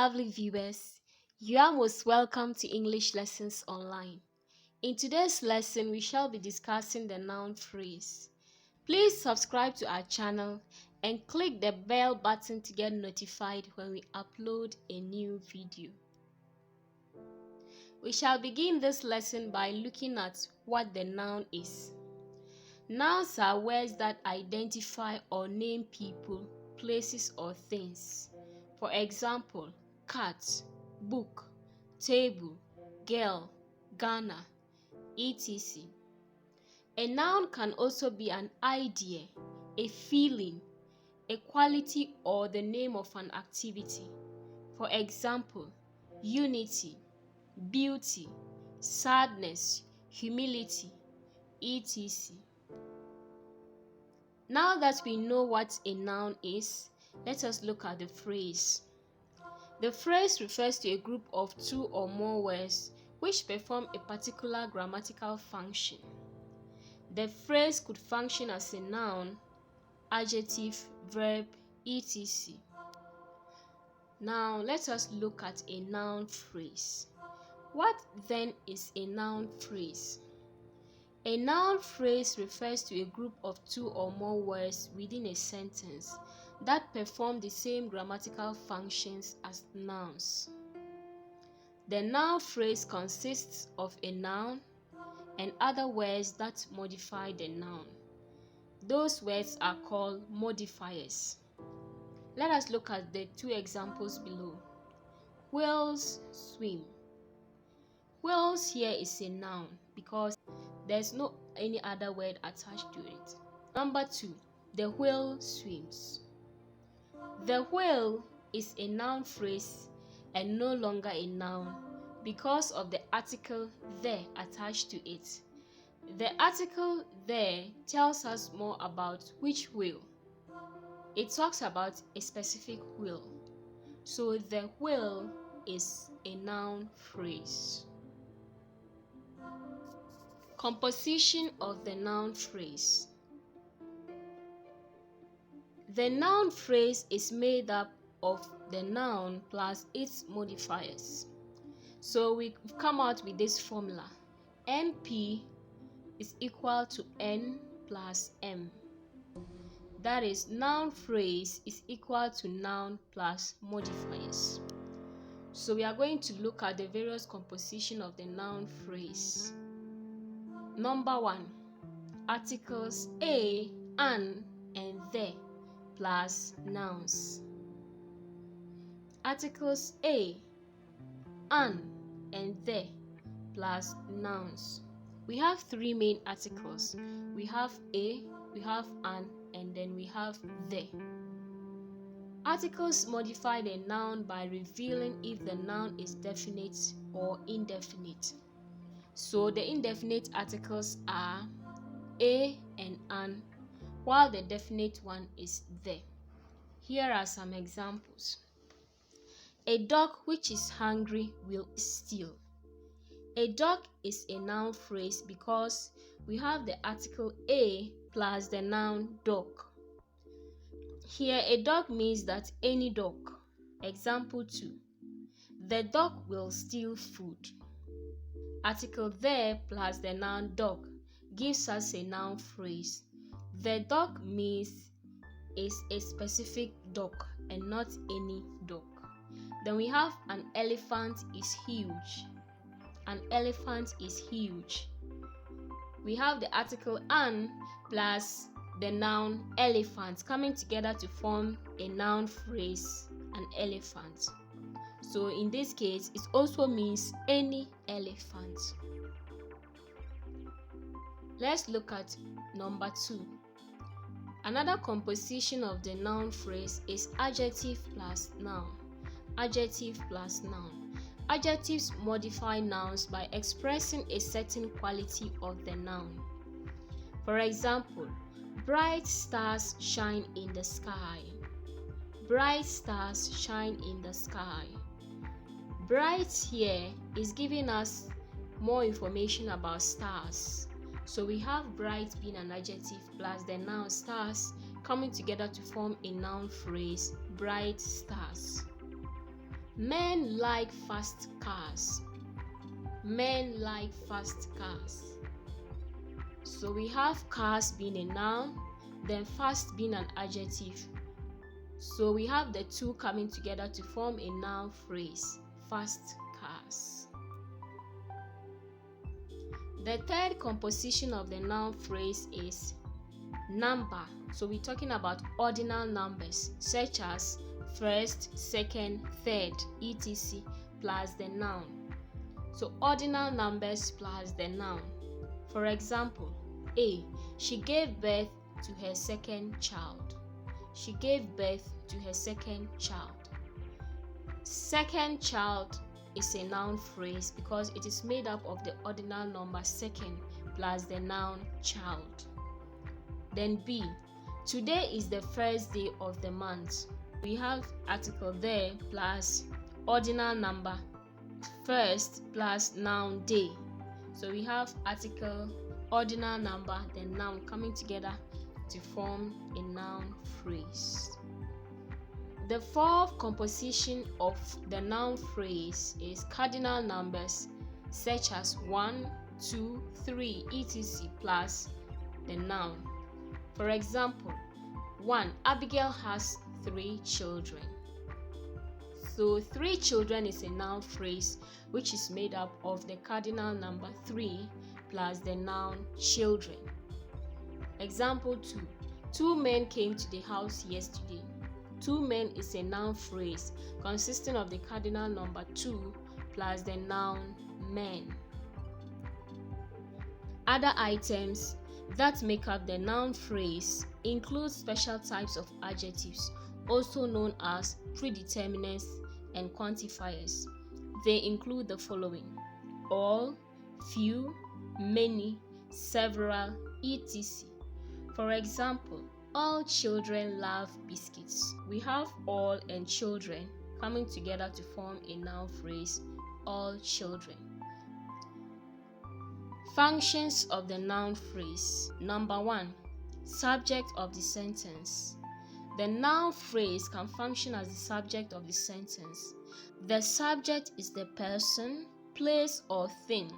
lovely viewers, you are most welcome to English Lessons Online. In today's lesson, we shall be discussing the noun phrase. Please subscribe to our channel and click the bell button to get notified when we upload a new video. We shall begin this lesson by looking at what the noun is. Nouns are words that identify or name people, places, or things. For example, cat, book, table, girl, Ghana, etc. A noun can also be an idea, a feeling, a quality, or the name of an activity. For example, unity, beauty, sadness, humility, etc. Now that we know what a noun is, let us look at the phrase. The phrase refers to a group of two or more words which perform a particular grammatical function. The phrase could function as a noun, adjective, verb, etc. Now let us look at a noun phrase. What then is a noun phrase? A noun phrase refers to a group of two or more words within a sentence that perform the same grammatical functions as nouns. The noun phrase consists of a noun and other words that modify the noun. Those words are called modifiers. Let us look at the two examples below. Whales swim. Whales here is a noun because there's no any other word attached to it. Number 2, the whale swims. The whale is a noun phrase and no longer a noun because of the article there attached to it. The article there tells us more about which whale. It talks about a specific whale. So the whale is a noun phrase. Composition of the noun phrase. The noun phrase is made up of the noun plus its modifiers. So we've come out with this formula. NP is equal to N plus M. That is, noun phrase is equal to noun plus modifiers. So we are going to look at the various composition of the noun phrase. Number 1, articles a, an, and the plus nouns. Articles a, an, and the plus nouns. We have three main articles. We have a, we have an, and then we have the. Articles modify the noun by revealing if the noun is definite or indefinite. So the indefinite articles are a and an, while the definite one is the. Here are some examples. A dog which is hungry will steal. A dog is a noun phrase because we have the article a plus the noun dog. Here, a dog means that any dog. Example 2. The dog will steal food. Article there plus the noun dog gives us a noun phrase. The dog means is a specific dog and not any dog. Then we have an elephant is huge. An elephant is huge. We have the article an plus the noun elephant coming together to form a noun phrase, an elephant. So in this case, it also means any elephant. Let's look at number 2. Another composition of the noun phrase is adjective plus noun. Adjective plus noun. Adjectives modify nouns by expressing a certain quality of the noun. For example, bright stars shine in the sky. Bright stars shine in the sky. Bright here is giving us more information about stars. So we have bright being an adjective plus the noun stars coming together to form a noun phrase, bright stars. Men like fast cars. Men like fast cars. So we have cars being a noun, then fast being an adjective. So we have the two coming together to form a noun phrase, fast cars. The third composition of the noun phrase is number. So we're talking about ordinal numbers such as first, second, third, etc. plus the noun. So ordinal numbers plus the noun. For example, A. She gave birth to her second child. She gave birth to her second child. Second child is a noun phrase because it is made up of the ordinal number second plus the noun child. Then B. Today is the first day of the month. We have article there plus ordinal number first plus noun day. So we have article, ordinal number, then noun coming together to form a noun phrase. The fourth composition of the noun phrase is cardinal numbers such as 1, 2, 3, etc. plus the noun. For example, 1. Abigail has 3 children. So 3 children is a noun phrase which is made up of the cardinal number 3 plus the noun children. Example 2. 2 men came to the house yesterday. 2 men is a noun phrase consisting of the cardinal number 2 plus the noun men. Other items that make up the noun phrase include special types of adjectives, also known as predeterminants and quantifiers. They include the following: all, few, many, several, etc. For example, all children love biscuits. We have all and children coming together to form a noun phrase, all children. Functions of the noun phrase. Number 1, subject of the sentence. The noun phrase can function as the subject of the sentence. The subject is the person, place, or thing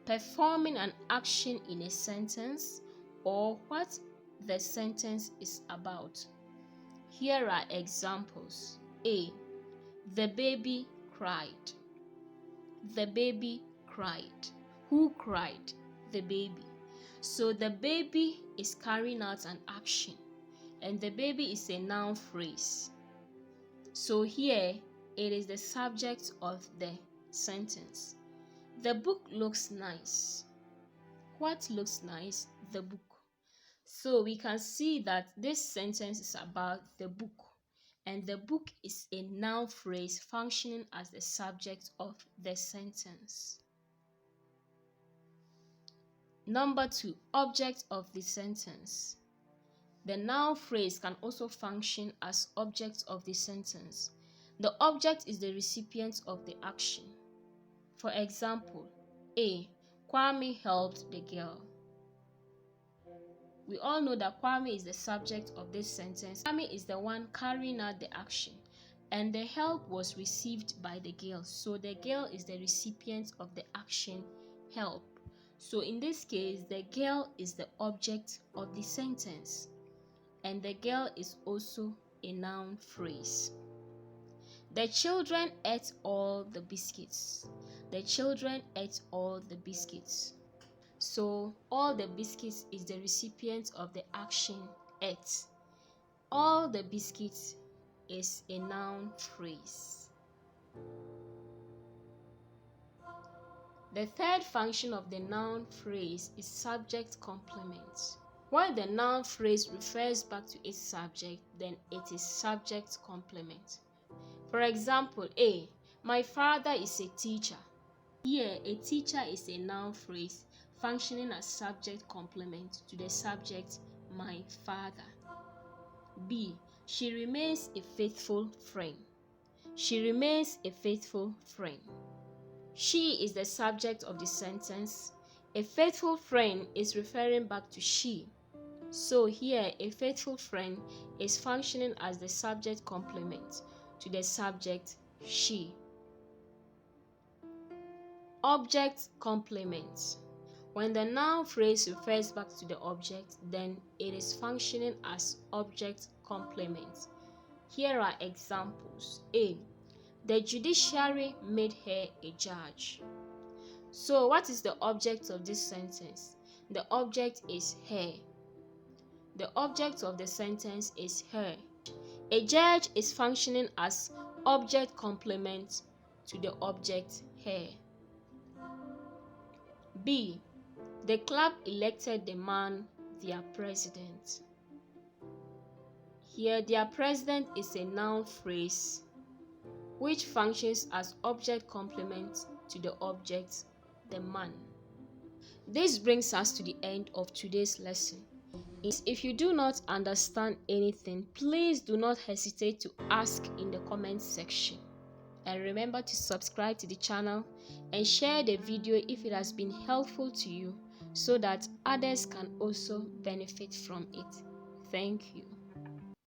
performing an action in a sentence or what the sentence is about. Here are examples. A. The baby cried. The baby cried. Who cried? The baby. So the baby is carrying out an action, and the baby is a noun phrase. So here it is the subject of the sentence. The book looks nice. What looks nice? The book. So we can see that this sentence is about the book, and the book is a noun phrase functioning as the subject of the sentence. Number 2, object of the sentence. The noun phrase can also function as object of the sentence. The object is the recipient of the action. For example, A. Kwame helped the girl. We all know that Kwame is the subject of this sentence. Kwame is the one carrying out the action, and the help was received by the girl. So the girl is the recipient of the action help. So in this case, the girl is the object of the sentence, and the girl is also a noun phrase. The children ate all the biscuits. The children ate all the biscuits. So all the biscuits is the recipient of the action ate. All the biscuits is a noun phrase. The third function of the noun phrase is subject complement. When the noun phrase refers back to its subject, then it is subject complement. For example, A. My father is a teacher. Here, a teacher is a noun phrase functioning as subject complement to the subject, my father. B. She remains a faithful friend. She remains a faithful friend. She is the subject of the sentence. A faithful friend is referring back to she. So here, a faithful friend is functioning as the subject complement to the subject, she. Object complement. When the noun phrase refers back to the object, then it is functioning as object complement. Here are examples. A. The judiciary made her a judge. So, what is the object of this sentence? The object is her. The object of the sentence is her. A judge is functioning as object complement to the object her. B. The club elected the man their president. Here, their president is a noun phrase which functions as object complement to the object, the man. This brings us to the end of today's lesson. If you do not understand anything, please do not hesitate to ask in the comment section. And remember to subscribe to the channel and share the video if it has been helpful to you so that others can also benefit from it. Thank you.